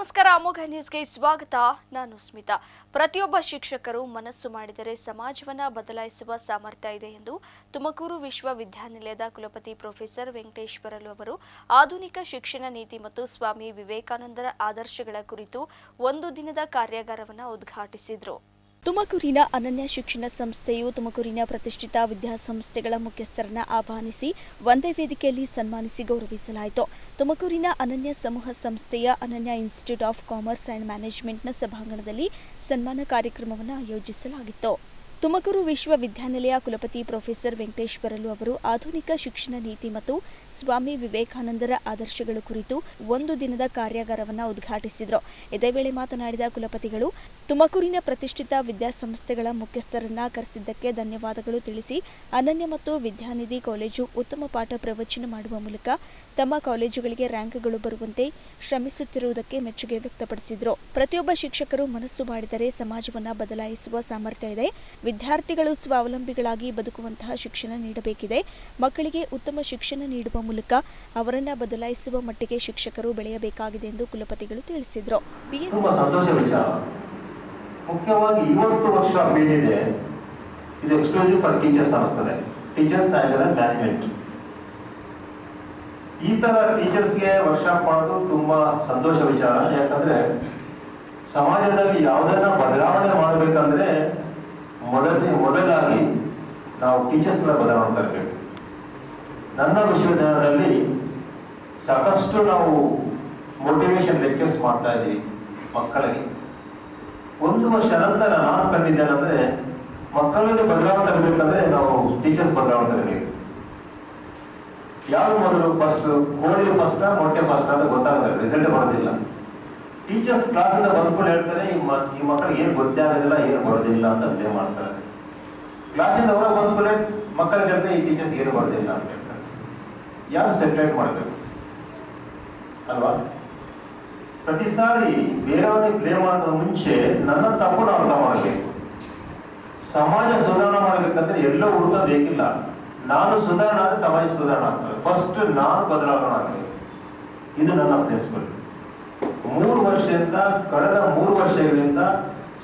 ನಮಸ್ಕಾರ ಅಮೋಘ ನ್ಯೂಸ್ಗೆ ಸ್ವಾಗತ. ನಾನು ಸ್ಮಿತಾ. ಪ್ರತಿಯೊಬ್ಬ ಶಿಕ್ಷಕರು ಮನಸ್ಸು ಮಾಡಿದರೆ ಸಮಾಜವನ್ನು ಬದಲಾಯಿಸುವ ಸಾಮರ್ಥ್ಯ ಇದೆ ಎಂದು ತುಮಕೂರು ವಿಶ್ವವಿದ್ಯಾನಿಲಯದ ಕುಲಪತಿ ಪ್ರೊಫೆಸರ್ ವೆಂಕಟೇಶ್ವರಲು ಅವರು ಆಧುನಿಕ ಶಿಕ್ಷಣ ನೀತಿ ಮತ್ತು ಸ್ವಾಮಿ ವಿವೇಕಾನಂದರ ಆದರ್ಶಗಳ ಕುರಿತು ಒಂದು ದಿನದ ಕಾರ್ಯಾಗಾರವನ್ನು ಉದ್ಘಾಟಿಸಿದರು. ತುಮಕೂರಿನ ಅನನ್ಯ ಶಿಕ್ಷಣ ಸಂಸ್ಥೆಯು ತುಮಕೂರಿನ ಪ್ರತಿಷ್ಠಿತ ವಿದ್ಯಾಸಂಸ್ಥೆಗಳ ಮುಖ್ಯಸ್ಥರನ್ನು ಆಹ್ವಾನಿಸಿ ಒಂದೇ ವೇದಿಕೆಯಲ್ಲಿ ಸನ್ಮಾನಿಸಿ ಗೌರವಿಸಲಾಯಿತು. ತುಮಕೂರಿನ ಅನನ್ಯ ಸಮೂಹ ಸಂಸ್ಥೆಯ ಅನನ್ಯ ಇನ್ಸ್ಟಿಟ್ಯೂಟ್ ಆಫ್ ಕಾಮರ್ಸ್ ಅಂಡ್ ಮ್ಯಾನೇಜ್ಮೆಂಟ್ನ ಸಭಾಂಗಣದಲ್ಲಿ ಸನ್ಮಾನ ಕಾರ್ಯಕ್ರಮವನ್ನು ಆಯೋಜಿಸಲಾಗಿತ್ತು. ತುಮಕೂರು ವಿಶ್ವವಿದ್ಯಾನಿಲಯ ಕುಲಪತಿ ಪ್ರೊಫೆಸರ್ ವೆಂಕಟೇಶ್ವರಲು ಅವರು ಆಧುನಿಕ ಶಿಕ್ಷಣ ನೀತಿ ಮತ್ತು ಸ್ವಾಮಿ ವಿವೇಕಾನಂದರ ಆದರ್ಶಗಳ ಕುರಿತು ಒಂದು ದಿನದ ಕಾರ್ಯಾಗಾರವನ್ನು ಉದ್ಘಾಟಿಸಿದರು. ಇದೇ ವೇಳೆ ಮಾತನಾಡಿದ ಕುಲಪತಿಗಳು, ತುಮಕೂರಿನ ಪ್ರತಿಷ್ಠಿತ ವಿದ್ಯಾಸಂಸ್ಥೆಗಳ ಮುಖ್ಯಸ್ಥರನ್ನ ಕರೆಸಿದ್ದಕ್ಕೆ ಧನ್ಯವಾದಗಳು ತಿಳಿಸಿ, ಅನನ್ಯ ಮತ್ತು ವಿದ್ಯಾನಿಧಿ ಕಾಲೇಜು ಉತ್ತಮ ಪಾಠ ಪ್ರವಚನ ಮಾಡುವ ಮೂಲಕ ತಮ್ಮ ಕಾಲೇಜುಗಳಿಗೆ ರ್ಯಾಂಕ್ಗಳು ಬರುವಂತೆ ಶ್ರಮಿಸುತ್ತಿರುವುದಕ್ಕೆ ಮೆಚ್ಚುಗೆ ವ್ಯಕ್ತಪಡಿಸಿದರು. ಪ್ರತಿಯೊಬ್ಬ ಶಿಕ್ಷಕರು ಮನಸ್ಸು ಮಾಡಿದರೆ ಸಮಾಜವನ್ನು ಬದಲಾಯಿಸುವ ಸಾಮರ್ಥ್ಯ ಇದೆ. ವಿದ್ಯಾರ್ಥಿಗಳು ಸ್ವಾವಲಂಬಿಗಳಾಗಿ ಬದುಕುವಂತಹ ಶಿಕ್ಷಣ ನೀಡಬೇಕಿದೆ. ಮಕ್ಕಳಿಗೆ ಉತ್ತಮ ಶಿಕ್ಷಣ ನೀಡುವ ಮೂಲಕ ಅವರನ್ನ ಬದಲಾಯಿಸುವ ಮಟ್ಟಿಗೆ ಶಿಕ್ಷಕರು ಬೆಳೆಯಬೇಕಾಗಿದೆ ಎಂದು ಕುಲಪತಿಗಳು ತಿಳಿಸಿದರು. ಮುಖ್ಯವಾಗಿ 20 ವರ್ಷ ಬೇಡಿದೆ. ಇದು ಎಕ್ಸ್ಕ್ಲೂಸಿವ್ ಫಾರ್ ಟೀಚರ್ಸ್ ಅನ್ನಿಸ್ತದೆ. ಟೀಚರ್ಸ್ ಆ್ಯಂಡ್ ಮ್ಯಾನೇಜ್ಮೆಂಟ್ ಈ ತರ ಟೀಚರ್ಸ್ಗೆ ವರ್ಕ್ಶಾಪ್ ಮಾಡೋದು ತುಂಬಾ ಸಂತೋಷ ವಿಚಾರ. ಯಾಕಂದ್ರೆ ಸಮಾಜದಲ್ಲಿ ಯಾವುದನ್ನ ಬದಲಾವಣೆ ಮಾಡಬೇಕಂದ್ರೆ ಮೊದಲಾಗಿ ನಾವು ಟೀಚರ್ಸ್ನ ಬದಲಾವಣೆ ತರಬೇಕು. ನನ್ನ ವಿಶ್ವವಿದ್ಯಾಲಯದಲ್ಲಿ ಸಾಕಷ್ಟು ನಾವು ಮೋಟಿವೇಶನ್ ಲೆಕ್ಚರ್ಸ್ ಮಾಡ್ತಾ ಇದ್ದೀವಿ ಮಕ್ಕಳಿಗೆ. 1 ವರ್ಷ ನಂತರ ನಾನು ಕಂಡಿದ್ದೇನೆಂದ್ರೆ, ಮಕ್ಕಳಿಗೆ ಬದಲಾವಣೆ ತರಬೇಕಂದ್ರೆ ನಾವು ಟೀಚರ್ಸ್ ಬದಲಾವಣೆ ತರಬೇಕು. ಯಾರು ಮೊದಲು ಫಸ್ಟ್, ಕೋಳಿ ಫಸ್ಟ್ ಮೊಟ್ಟೆ ಫಸ್ಟ್ ಅಂತ ಗೊತ್ತಾಗುತ್ತೆ, ರಿಸಲ್ಟ್ ಬರೋದಿಲ್ಲ. ಟೀಚರ್ಸ್ ಕ್ಲಾಸಿಂದ ಬಂದ್ಕೊಂಡು ಹೇಳ್ತಾರೆ, ಈ ಮಕ್ಕಳಿಗೆ ಏನು ಗೊತ್ತೇ ಆಗೋದಿಲ್ಲ, ಏನು ಬರೋದಿಲ್ಲ ಅಂತ ಪ್ಲೇ ಮಾಡ್ತಾರೆ. ಕ್ಲಾಸಿಂದ ಹೊರ ಬಂದ್ಕೊಂಡೆ ಮಕ್ಕಳಿಗೆ ಹೇಳ್ತಾರೆ, ಈ ಟೀಚರ್ಸ್ ಏನು ಬರೋದಿಲ್ಲ ಅಂತ ಹೇಳ್ತಾರೆ. ಯಾರು ಸೆಪರೇಟ್ ಮಾಡಬೇಕು ಅಲ್ವಾ? ಪ್ರತಿ ಸಾರಿ ಬೇರೆಯವರಿಗೆ ಪ್ಲೇ ಮಾಡೋದ್ರ ಮುಂಚೆ ನನ್ನ ತಪ್ಪು ಅರ್ಥ ಮಾಡಬೇಕು. ಸಮಾಜ ಸುಧಾರಣೆ ಮಾಡಬೇಕಂದ್ರೆ ಎಲ್ಲೋ ಹುಡುಕ ಬೇಕಿಲ್ಲ. ನಾನು ಸುಧಾರಣೆ ಆದರೆ ಸಮಾಜ ಸುಧಾರಣೆ ಆಗ್ತದೆ. ಫಸ್ಟ್ ನಾನು ಬದಲಾವಣೆ ಆಗಬೇಕು. ಇದು ನನ್ನ ಪ್ರಿನ್ಸಿಪಲ್. 3 ವರ್ಷದಿಂದ ಕಳೆದ 3 ವರ್ಷಗಳಿಂದ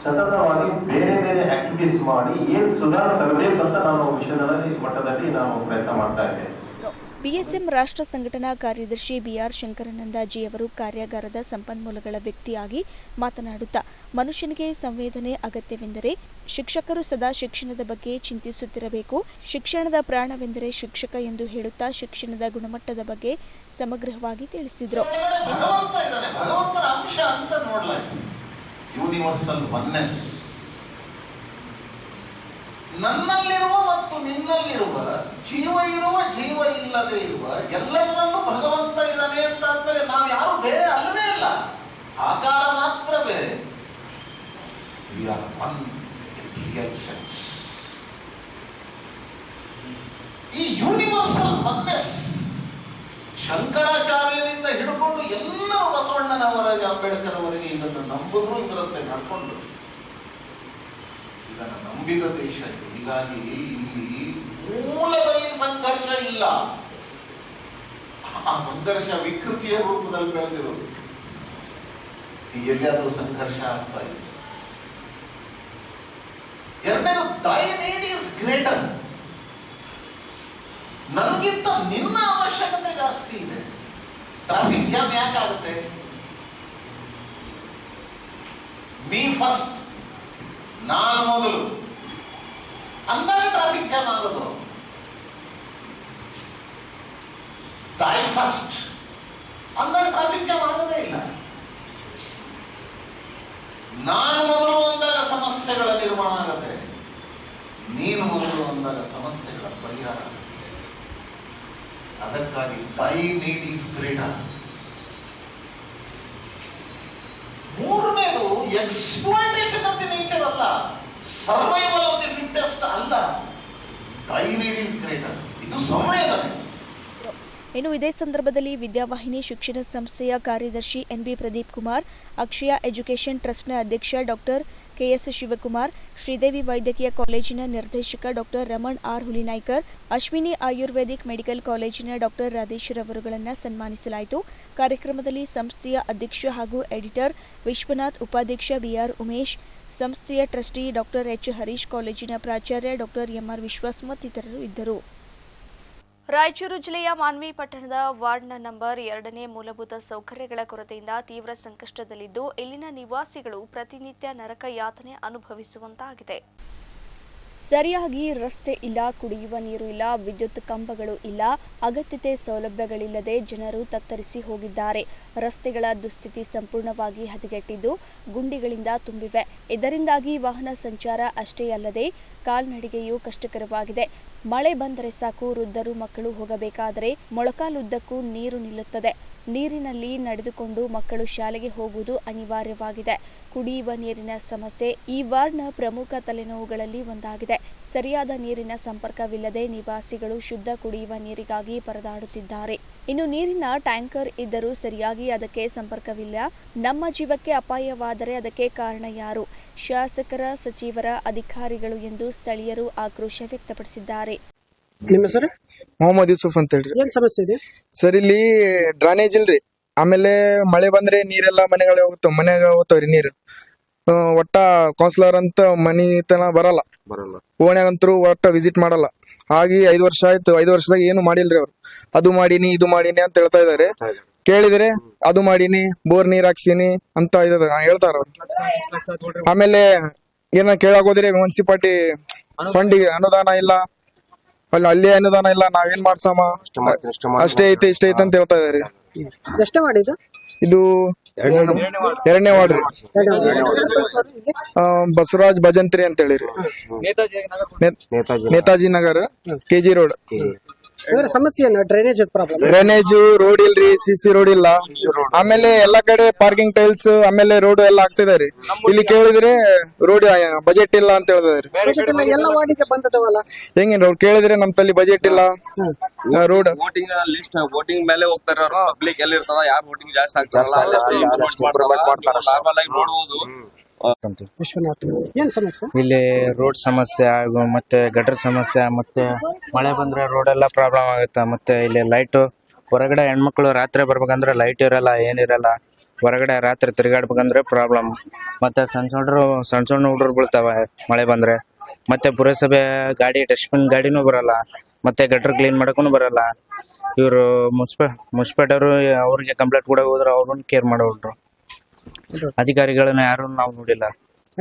ಸತತವಾಗಿ ಬೇರೆ ಬೇರೆ ಆಕ್ಟಿವಿಟೀಸ್ ಮಾಡಿ ಏನು ಸುಧಾರಣೆ ತರಬೇಕಂತ ನಾನು ವಿಶ್ವವಿದ್ಯಾಲಯ ಮಟ್ಟದಲ್ಲಿ ನಾನು ಪ್ರಯತ್ನ ಮಾಡ್ತಾ ಇದ್ದೇನೆ. ಬಿಎಸ್ಎಂ ರಾಷ್ಟ್ರ ಸಂಘಟನಾ ಕಾರ್ಯದರ್ಶಿ ಬಿಆರ್ ಶಂಕರಾನಂದಜಿ ಅವರು ಕಾರ್ಯಾಗಾರದ ಸಂಪನ್ಮೂಲಗಳ ವ್ಯಕ್ತಿಯಾಗಿ ಮಾತನಾಡುತ್ತಾ, ಮನುಷ್ಯನಿಗೆ ಸಂವೇದನೆ ಅಗತ್ಯವೆಂದರೆ ಶಿಕ್ಷಕರು ಸದಾ ಶಿಕ್ಷಣದ ಬಗ್ಗೆ ಚಿಂತಿಸುತ್ತಿರಬೇಕು. ಶಿಕ್ಷಣದ ಪ್ರಾಣವೆಂದರೆ ಶಿಕ್ಷಕ ಎಂದು ಹೇಳುತ್ತಾ ಶಿಕ್ಷಣದ ಗುಣಮಟ್ಟದ ಬಗ್ಗೆ ಸಮಗ್ರವಾಗಿ ತಿಳಿಸಿದರು. ನನ್ನಲ್ಲಿರುವ ಮತ್ತು ನಿನ್ನಲ್ಲಿರುವ ಜೀವ ಇರುವ ಜೀವ ಇಲ್ಲದೆ ಇರುವ ಎಲ್ಲರನ್ನೂ ಭಗವಂತ ಇದ್ದಾನೆ ಅಂತಾದ್ಮೇಲೆ ನಾವು ಯಾರು ಬೇರೆ ಅಲ್ಲವೇ ಇಲ್ಲ. ಆಕಾರ ಮಾತ್ರ ಬೇರೆ. We are one in real sense. ಈ ಯೂನಿವರ್ಸಲ್ ಒನ್ನೆಸ್ ಶಂಕರಾಚಾರ್ಯರಿಂದ ಹಿಡ್ಕೊಂಡು ಎಲ್ಲರೂ ಬಸವಣ್ಣನವರೆಗೆ ಅಂಬೇಡ್ಕರ್ ಅವರೆಗೆ ಇದನ್ನು ನಂಬಿದ್ರು, ಇದರಂತೆ ನಡ್ಕೊಂಡು ಇದನ್ನು ನಂಬಿದ ದೇಶ ಇದು. ಹೀಗಾಗಿ ಇಲ್ಲಿ ಮೂಲದಲ್ಲಿ ಸಂಘರ್ಷ ಇಲ್ಲ. ಆ ಸಂಘರ್ಷ ವಿಕೃತಿಯ ರೂಪದಲ್ಲಿ ಬೆಳೆದಿರೋದು. ಎಲ್ಲಿಯಾದ್ರೂ ಸಂಘರ್ಷ ಆಗ್ತಾ ಇದೆ. ಎರಡನೇದು, thy need is greater. ನನಗಿಂತ ನಿನ್ನ ಅವಶ್ಯಕತೆ ಜಾಸ್ತಿ ಇದೆ. ಟ್ರಾಫಿಕ್ ಜಾಮ್ ಯಾಕಾಗುತ್ತೆ? ಮೀ ಫಸ್ಟ್, ನಾನು ಮೊದಲು ಅಂದಾಗ ಟ್ರಾಫಿಕ್ ಜಾಮ್ ಆಗೋದು. ತಾಯಿ ಫಸ್ಟ್ ಅಂದಾಗ ಟ್ರಾಫಿಕ್ ಜಾಮ್ ಆಗೋದೇ ಇಲ್ಲ. ನಾನು ಮೊದಲು ಅಂದಾಗ ಸಮಸ್ಯೆಗಳ ನಿರ್ಮಾಣ ಆಗುತ್ತೆ. ನೀನು ಮೊದಲು ಅಂದಾಗ ಸಮಸ್ಯೆಗಳ ಪರಿಹಾರ ಆಗುತ್ತೆ. ಅದಕ್ಕಾಗಿ ತಾಯಿ ನೀಡ್ ಈಸ್ ಗ್ರೇಟರ್. ಮೂರನೇದು, ಎಕ್ಸ್ಪ್ಲಾಯ್ಟೇಷನ್ ಆಫ್ ದಿ ನೇಚರ್ ಅಲ್ಲ, ಸರ್ವೈವಲ್ ಆಫ್ ದಿ ಫಿಟ್ಟೆಸ್ಟ್ ಅಲ್ಲ. ತಾಯಿ ನೀಡ್ ಈಸ್ ಗ್ರೇಟರ್. ಇದು ಸಂವೇದನೆ. ಇನ್ನು ಇದೇ ಸಂದರ್ಭದಲ್ಲಿ ವಿದ್ಯಾವಾಹಿನಿ ಶಿಕ್ಷಣ ಸಂಸ್ಥೆಯ ಕಾರ್ಯದರ್ಶಿ ಎನ್ಬಿ ಪ್ರದೀಪ್ ಕುಮಾರ್, ಅಕ್ಷಯ ಎಜುಕೇಷನ್ ಟ್ರಸ್ಟ್ನ ಅಧ್ಯಕ್ಷ ಡಾಕ್ಟರ್ ಕೆಎಸ್ ಶಿವಕುಮಾರ್, ಶ್ರೀದೇವಿ ವೈದ್ಯಕೀಯ ಕಾಲೇಜಿನ ನಿರ್ದೇಶಕ doctor Raman R Hulinaykar, Ashwini ayurvedic medical ಕಾಲೇಜಿನ ಡಾಕ್ಟರ್ ರಾಧೇಶ್ ರವರುಗಳನ್ನು ಸನ್ಮಾನಿಸಲಾಯಿತು. ಕಾರ್ಯಕ್ರಮದಲ್ಲಿ ಸಂಸ್ಥೆಯ ಅಧ್ಯಕ್ಷ ಹಾಗೂ ಎಡಿಟರ್ ವಿಶ್ವನಾಥ್, ಉಪಾಧ್ಯಕ್ಷ ಬಿಆರ್ ಉಮೇಶ್, ಸಂಸ್ಥೆಯ ಟ್ರಸ್ಟಿ ಡಾಕ್ಟರ್ ಎಚ್ ಹರೀಶ್, ಕಾಲೇಜಿನ ಪ್ರಾಚಾರ್ಯ ಡಾಕ್ಟರ್ ಎಂಆರ್ ವಿಶ್ವಾಸ್ ಮತ್ತಿತರರು ಇದ್ದರು. ರಾಯಚೂರು ಜಿಲ್ಲೆಯ ಮಾನ್ವಿ ಪಟ್ಟಣದ ವಾರ್ಡ್ನ ನಂಬರ್ 2ನೇ ಮೂಲಭೂತ ಸೌಕರ್ಯಗಳ ಕೊರತೆಯಿಂದ ತೀವ್ರ ಸಂಕಷ್ಟದಲ್ಲಿದ್ದು ಇಲ್ಲಿನ ನಿವಾಸಿಗಳು ಪ್ರತಿನಿತ್ಯ ನರಕ ಯಾತನೆ ಅನುಭವಿಸುವಂತಾಗಿದೆ. ಸರಿಯಾಗಿ ರಸ್ತೆ ಇಲ್ಲ, ಕುಡಿಯುವ ನೀರು ಇಲ್ಲ, ವಿದ್ಯುತ್ ಕಂಬಗಳು ಇಲ್ಲ, ಅಗತ್ಯತೆ ಸೌಲಭ್ಯಗಳಿಲ್ಲದೆ ಜನರು ತತ್ತರಿಸಿ ಹೋಗಿದ್ದಾರೆ. ರಸ್ತೆಗಳ ದುಸ್ಥಿತಿ ಸಂಪೂರ್ಣವಾಗಿ ಹದಗೆಟ್ಟಿದ್ದು ಗುಂಡಿಗಳಿಂದ ತುಂಬಿವೆ. ಇದರಿಂದಾಗಿ ವಾಹನ ಸಂಚಾರ ಅಷ್ಟೇ ಅಲ್ಲದೆ ಕಾಲ್ನಡಿಗೆಯೂ ಕಷ್ಟಕರವಾಗಿದೆ. ಮಳೆ ಬಂದರೆ ಸಾಕು, ವೃದ್ಧರು ಮಕ್ಕಳು ಹೋಗಬೇಕಾದರೆ ಮೊಳಕಾಲುದ್ದಕ್ಕೂ ನೀರು ನಿಲ್ಲುತ್ತದೆ. ನೀರಿನಲ್ಲಿ ನಡೆದುಕೊಂಡು ಮಕ್ಕಳು ಶಾಲೆಗೆ ಹೋಗುವುದು ಅನಿವಾರ್ಯವಾಗಿದೆ. ಕುಡಿಯುವ ನೀರಿನ ಸಮಸ್ಯೆ ಈ ವಾರ್ಡ್ನ ಪ್ರಮುಖ ತಲೆನೋವುಗಳಲ್ಲಿ ಒಂದಾಗಿದೆ. ಸರಿಯಾದ ನೀರಿನ ಸಂಪರ್ಕವಿಲ್ಲದೆ ನಿವಾಸಿಗಳು ಶುದ್ಧ ಕುಡಿಯುವ ನೀರಿಗಾಗಿ ಪರದಾಡುತ್ತಿದ್ದಾರೆ. ಇನ್ನು ನೀರಿನ ಟ್ಯಾಂಕರ್ ಇದ್ದರೂ ಸರಿಯಾಗಿ ಅದಕ್ಕೆ ಸಂಪರ್ಕವಿಲ್ಲ. ನಮ್ಮ ಜೀವಕ್ಕೆ ಅಪಾಯವಾದರೆ ಅದಕ್ಕೆ ಕಾರಣ ಯಾರು? ಶಾಸಕರ, ಸಚಿವರ, ಅಧಿಕಾರಿಗಳು ಎಂದು ಸ್ಥಳೀಯರು ಆಕ್ರೋಶ ವ್ಯಕ್ತಪಡಿಸಿದ್ದಾರೆ. ನಿಮ್ಮ ಹೆಸರು? ಮೊಹಮ್ಮದ್ ಯೂಸುಫ್ ಅಂತ ಹೇಳ್ರಿ. ಏನ್ ಸಮಸ್ಯೆ ಇದೆ ಸರ್, ಇಲ್ಲಿ ಡ್ರೈನೇಜ್ ಇಲ್ರಿ. ಆಮೇಲೆ ಮಳೆ ಬಂದ್ರೆ ನೀರೆಲ್ಲ ಮನೆಗಳಿಗೆ ಮನೆಗೆ ಹೋಗ್ತಾವ್ರಿ ನೀರು. ಒಟ್ಟ ಕೌನ್ಸಿಲರ್ ಅಂತ ಮನಿ ತನ ಬರಲ್ಲ, ಓಣ್ಯಾಗಂತರೂ ಒಟ್ಟ ವಿಸಿಟ್ ಮಾಡಲ್ಲ. ಹಾಗೆ 5 ವರ್ಷ ಆಯ್ತು. 5 ವರ್ಷದಾಗ ಏನು ಮಾಡಿಲ್ರಿ ಅವ್ರು. ಅದು ಮಾಡೀನಿ ಇದು ಮಾಡೀನಿ ಅಂತ ಹೇಳ್ತಾ ಇದಾರೆ. ಕೇಳಿದ್ರೆ ಅದು ಮಾಡೀನಿ, ಬೋರ್ ನೀರ್ ಹಾಕ್ಸೀನಿ ಅಂತ ಹೇಳ್ತಾರ ಅವ್ರು. ಆಮೇಲೆ ಏನ ಕೇಳಾಗೋದ್ರೆ ಮುನ್ಸಿಪಾಲಿಟಿ ಫಂಡಿಗೆ ಅನುದಾನ ಇಲ್ಲ, ಅಲ್ಲಿ ಅನುದಾನ ಇಲ್ಲ, ನಾವೇನ್ ಮಾಡ್ಸಮ್ಮ, ಅಷ್ಟೇ ಐತೆ ಇಷ್ಟೇ ಐತೆ ಅಂತ ಹೇಳ್ತಾ ಇದಾರೆ. ಎಷ್ಟೇ ಮಾಡಿದ್ದು? ಇದು 2ನೇ ವಾರ್ಡ್ ರೀ. ಬಸವರಾಜ್ ಭಜಂತ್ರಿ ಅಂತ ಹೇಳಿರಿ. Netaji Nagar, KG road. ಅಂದ್ರೆ ಸಮಸ್ಯೆ ಏನು? Drainage problem. ಡ್ರೈನೇಜ್ ರೋಡ್ ಇಲ್ರಿ, ಸಿಸಿ ರೋಡ್ ಇಲ್ಲ. ಆಮೇಲೆ ಎಲ್ಲಾ ಕಡೆ ಪಾರ್ಕಿಂಗ್ ಟೈಲ್ಸ್, ಆಮೇಲೆ ರೋಡ್ ಎಲ್ಲ ಆಗ್ತಿದಾರಿ. ಇಲ್ಲಿ ಕೇಳಿದ್ರೆ ರೋಡ್ ಬಜೆಟ್ ಇಲ್ಲ ಅಂತ ಹೇಳಿದಾರೆ. ಎಲ್ಲ ವಾರ್ಡಿಗೆ ಬಂದದವಲ್ಲ, ಹೆಂಗೇನ್ ರೋಡ್ ಕೇಳಿದ್ರೆ ನಮ್ ತಲ್ಲಿ ಬಜೆಟ್ ಇಲ್ಲ. ರೋಡ್ ವೋಟಿಂಗ್ ಲಿಸ್ಟ್ ವೋಟಿಂಗ್ ಮೇಲೆ ಹೋಗ್ತಾರೆ ಅವರು. ಪಬ್ಲಿಕ್ ಎಲ್ಲಿ ಇರ್ತಾರ, ಯಾರು ವೋಟಿಂಗ್ ಜಾಸ್ತಿ ಆಗ್ತಾರಲ್ಲ ನಾರ್ಮಲ್ ಆಗಿ ನೋಡಬಹುದು. ವಿಶ್ವನಾಥ್, ಏನ್ ಸಮಸ್ಯೆ? ಇಲ್ಲಿ ರೋಡ್ ಸಮಸ್ಯೆ ಹಾಗೂ ಮತ್ತೆ ಗಟರ್ ಸಮಸ್ಯೆ, ಮತ್ತೆ ಮಳೆ ಬಂದ್ರೆ ರೋಡ್ ಎಲ್ಲ ಪ್ರಾಬ್ಲಮ್ ಆಗುತ್ತೆ. ಮತ್ತೆ ಇಲ್ಲಿ ಲೈಟ್, ಹೊರಗಡೆ ಹೆಣ್ಮಕ್ಳು ರಾತ್ರಿ ಬರ್ಬೇಕಂದ್ರೆ ಲೈಟ್ ಇರಲ್ಲ, ಏನಿರಲ್ಲ. ಹೊರಗಡೆ ರಾತ್ರಿ ತಿರುಗಾಡ್ಬೇಕಂದ್ರೆ ಪ್ರಾಬ್ಲಮ್. ಮತ್ತೆ ಸಣ್ಣ ಸಣ್ಣ ಹುಡುಗರು ಬೀಳ್ತಾವೆ ಮಳೆ ಬಂದ್ರೆ. ಮತ್ತೆ ಪುರಸಭೆ ಗಾಡಿ, ಡಸ್ಟ್ಬಿನ್ ಗಾಡಿನೂ ಬರಲ್ಲ. ಮತ್ತೆ ಗಟರ್ ಕ್ಲೀನ್ ಮಾಡಕ್ಕೂ ಬರಲ್ಲ. ಇವರು ಮುನ್ಸಿಪಾಲ್ಟರು ಅವ್ರಿಗೆ ಕಂಪ್ಲೇಂಟ್ ಕೂಡ ಹೋದ್ರೆ ಅವ್ರನ್ನ ಕೇರ್ ಮಾಡೋರು. ಅಧಿಕಾರಿಗಳನ್ನ ಯಾರು ನಾವು ನೋಡಿಲ್ಲ,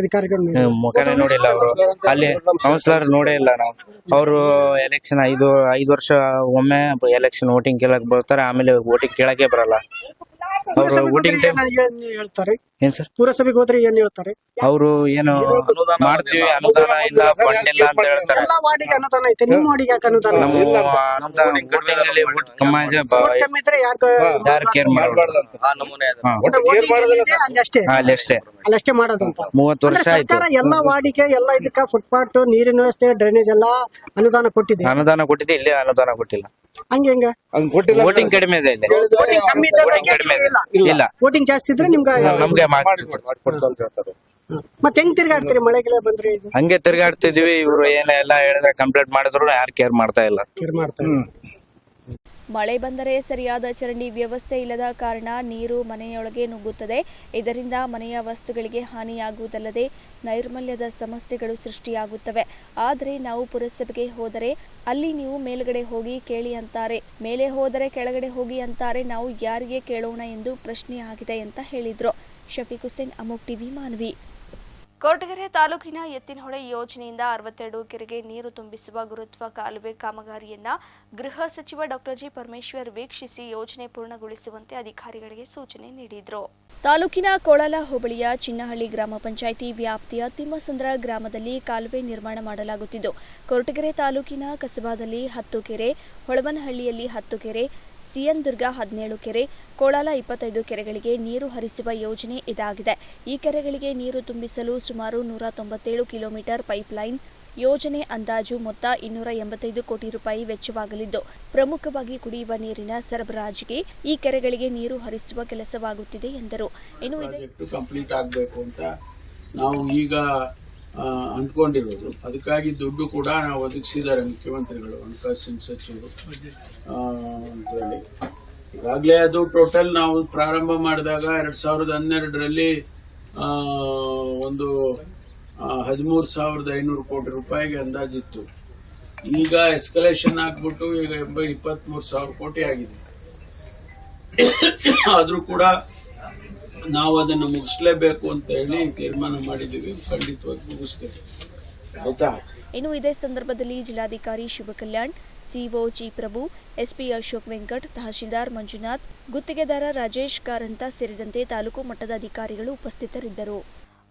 ಅಧಿಕಾರಿಗಳು ಮುಖನೇ ನೋಡಿಲ್ಲ. ಅವರು ಅಲ್ಲಿ ಕೌನ್ಸಿಲರ್ ನೋಡೇ ಇಲ್ಲ ನಾವು. ಅವರು ಎಲೆಕ್ಷನ್ 5 ವರ್ಷ ಒಮ್ಮೆ ಎಲೆಕ್ಷನ್ ವೋಟಿಂಗ್ ಕೇಳಕ್ ಬರ್ತಾರೆ, ಆಮೇಲೆ ವೋಟಿಂಗ್ ಕೇಳಕ್ಕೆ ಬರಲ್ಲ. ಅವರು ವೋಟಿಂಗ್ ಟೈಮ್ ಹೇಳ್ತಾರೆ. ಏನ್ ಸರ್, ಪುರಸಭೆಗೆ ಹೋದ್ರೆ ಏನ್ ಹೇಳ್ತಾರೆ? ಅವರು ಏನು ಮಾಡ್ತೀವಿ, ಅನುದಾನ ಇಲ್ಲ, ಫಂಡ್ ಇಲ್ಲ ಅಂತ ಹೇಳ್ತಾರೆ. ಎಲ್ಲ ವಾರ್ಡಿಗೆ ಅನುದಾನ ಐತೆ, ನಿಮ್ಮ ವಾರ್ಡಿಗೆ ಯಾಕೆ ಅನುದಾನ? ನಮ್ಮ ಅನುದಾನ voting ಅಲ್ಲಿ vote ಕಮ್ಮಿ ಇದೆ, ಕಮ್ಮಿ ಇದ್ರೆ ಯಾರು ಕೇರ್ ಮಾಡೋದು? ಆ ನಮೂನೆ ಅದು. ಅಲ್ಲಿ ಅಷ್ಟೇ ಅಲ್ಲಷ್ಟೇ ಮಾಡೋದಂತ. 30 ವರ್ಷ ಆಯ್ತು. ಸರ್ಕಾರ ಎಲ್ಲ ವಾರ್ಡಿಗೆ ಎಲ್ಲ ಇದಕ್ಕ ಫುಟ್ಪಾತ್, ನೀರಿನ ವ್ಯವಸ್ಥೆ, ಡ್ರೈನೇಜ್ ಎಲ್ಲ ಅನುದಾನ ಕೊಟ್ಟಿದೆ. ಅನುದಾನ ಕೊಟ್ಟಿದೆ, ಇಲ್ಲಿ ಅನುದಾನ ಕೊಟ್ಟಿಲ್ಲ. ಹಂಗೆ ಹೆಂಗ? ವೋಟಿಂಗ್ ಕಡಿಮೆ ಇದೆ ಇಲ್ಲಿ. ವೋಟಿಂಗ್ ಕಮ್ಮಿ ಇದ್ದಾಗ ವೋಟಿಂಗ್ ಕಡಿಮೆ ಇದೆ, ಇಲ್ಲ. ವೋಟಿಂಗ್ ಜಾಸ್ತಿ ಇದ್ರೆ ನಿಮ್ಗೆ ನಮ್ಗೆ ಮತ್ತೆ ಹೆಂಗ್ ತಿರ್ಗಾಡ್ತೀರಿ ಮಳೆಗೆಲ್ಲ ಬಂದ್ರೆ? ಇದು ಹಂಗೆ ತಿರ್ಗಾಡ್ತಿದ್ವಿ. ಇವ್ರು ಏನೆಲ್ಲ ಹೇಳಿದ್ರೆ ಕಂಪ್ಲೇಂಟ್ ಮಾಡಿದ್ರು ಯಾರು ಕೇರ್ ಮಾಡ್ತಾ ಇಲ್ಲ. ಕೇರ್ ಮಾಡ್ತಾರೆ. ಮಳೆ ಬಂದರೆ ಸರಿಯಾದ ಚರಂಡಿ ವ್ಯವಸ್ಥೆ ಇಲ್ಲದ ಕಾರಣ ನೀರು ಮನೆಯೊಳಗೆ ನುಗ್ಗುತ್ತದೆ. ಇದರಿಂದ ಮನೆಯ ವಸ್ತುಗಳಿಗೆ ಹಾನಿಯಾಗುವುದಲ್ಲದೆ ನೈರ್ಮಲ್ಯದ ಸಮಸ್ಯೆಗಳು ಸೃಷ್ಟಿಯಾಗುತ್ತವೆ. ಆದರೆ ನಾವು ಪುರಸಭೆಗೆ ಹೋದರೆ ಅಲ್ಲಿ ನೀವು ಮೇಲ್ಗಡೆ ಹೋಗಿ ಕೇಳಿ ಅಂತಾರೆ, ಮೇಲೆ ಹೋದರೆ ಕೆಳಗಡೆ ಹೋಗಿ ಅಂತಾರೆ. ನಾವು ಯಾರಿಗೆ ಕೇಳೋಣ ಎಂದು ಪ್ರಶ್ನೆ ಆಗಿದೆ ಅಂತ ಹೇಳಿದ್ರು. ಶಫೀಕ್ ಹುಸೇನ್, ಅಮೋಕ್ ಟಿವಿ, ಮಾನ್ವಿ. ಕೊರಟಗೆರೆ ತಾಲೂಕಿನ ಎತ್ತಿನಹೊಳೆ ಯೋಜನೆಯಿಂದ 62 ಕೆರೆಗೆ ನೀರು ತುಂಬಿಸುವ ಗುರುತ್ವ ಕಾಲುವೆ ಕಾಮಗಾರಿಯನ್ನ ಗೃಹ ಸಚಿವ ಡಾಕ್ಟರ್ ಜಿ ಪರಮೇಶ್ವರ್ ವೀಕ್ಷಿಸಿ ಯೋಜನೆ ಪೂರ್ಣಗೊಳಿಸುವಂತೆ ಅಧಿಕಾರಿಗಳಿಗೆ ಸೂಚನೆ ನೀಡಿದರು. ತಾಲೂಕಿನ ಕೊಳಲ ಹೋಬಳಿಯ ಚಿನ್ನಹಳ್ಳಿ ಗ್ರಾಮ ಪಂಚಾಯಿತಿ ವ್ಯಾಪ್ತಿಯ ತಿಮ್ಮಸಂದ್ರ ಗ್ರಾಮದಲ್ಲಿ ಕಾಲುವೆ ನಿರ್ಮಾಣ ಮಾಡಲಾಗುತ್ತಿದ್ದು, ಕೊರಟಗೆರೆ ತಾಲೂಕಿನ ಕಸಬಾದಲ್ಲಿ 10 ಕೆರೆ, ಹೊಳವನಹಳ್ಳಿಯಲ್ಲಿ 10 ಕೆರೆ, ಸಿಎನ್ ದುರ್ಗ 17 ಕೆರೆ, ಕೋಳಾಲ 25 ಕೆರೆಗಳಿಗೆ ನೀರು ಹರಿಸುವ ಯೋಜನೆ ಇದಾಗಿದೆ. ಈ ಕೆರೆಗಳಿಗೆ ನೀರು ತುಂಬಿಸಲು ಸುಮಾರು 197 ಕಿಲೋಮೀಟರ್ ಪೈಪ್ಲೈನ್ ಯೋಜನೆ ಅಂದಾಜು ಮೊತ್ತ 285 ಕೋಟಿ ರೂಪಾಯಿ ವೆಚ್ಚವಾಗಲಿದ್ದು, ಪ್ರಮುಖವಾಗಿ ಕುಡಿಯುವ ನೀರಿನ ಸರಬರಾಜಿಗೆ ಈ ಕೆರೆಗಳಿಗೆ ನೀರು ಹರಿಸುವ ಕೆಲಸವಾಗುತ್ತಿದೆ ಎಂದರು. ಇನ್ನು ಕಂಪ್ಲೀಟ್ ಆಗಬೇಕು ಅಂತ ನಾವು ಈಗ ಅಂದ್ಕೊಂಡಿರೋದು. ಅದಕ್ಕಾಗಿ ದುಡ್ಡು ಕೂಡ ನಾವು ಒದಗಿಸಿದ್ದಾರೆ ಮುಖ್ಯಮಂತ್ರಿಗಳು, ಹಣಕಾಸಿನ ಸಚಿವರು ಅಂತೇಳಿ. ಈಗಾಗಲೇ ಅದು ಟೋಟಲ್ ನಾವು ಪ್ರಾರಂಭ ಮಾಡಿದಾಗ 2012ರಲ್ಲಿ ಒಂದು 13,500 ಕೋಟಿ ರೂಪಾಯಿಗೆ ಅಂದಾಜಿತ್ತು. ಈಗ ಎಸ್ಕಲೇಷನ್ ಆಗ್ಬಿಟ್ಟು ಈಗ 23,000 ಕೋಟಿ ಆಗಿದೆ. ಆದ್ರೂ ಕೂಡ ನಾವು ಅದನ್ನು ಮುಗಿಸ್ಲೇಬೇಕು ಅಂತ ಹೇಳಿ ತೀರ್ಮಾನ ಮಾಡಿದ್ದೀವಿ. ಖಂಡಿತವಾಗಿ ಮುಗಿಸ್ತೇವೆ. ಆಯ್ತಾ? ಇನ್ನು ಇದೇ ಸಂದರ್ಭದಲ್ಲಿ ಜಿಲ್ಲಾಧಿಕಾರಿ ಶುಭ ಕಲ್ಯಾಣ್, ಸಿಒ ಜಿ ಪ್ರಭು, ಎಸ್ಪಿ ಅಶೋಕ್ ವೆಂಕಟ್, ತಹಶೀಲ್ದಾರ್ ಮಂಜುನಾಥ್, ಗುತ್ತಿಗೆದಾರ ರಾಜೇಶ್ ಕಾರಂತ ಸೇರಿದಂತೆ ತಾಲೂಕು ಮಟ್ಟದ ಅಧಿಕಾರಿಗಳು ಉಪಸ್ಥಿತರಿದ್ದರು.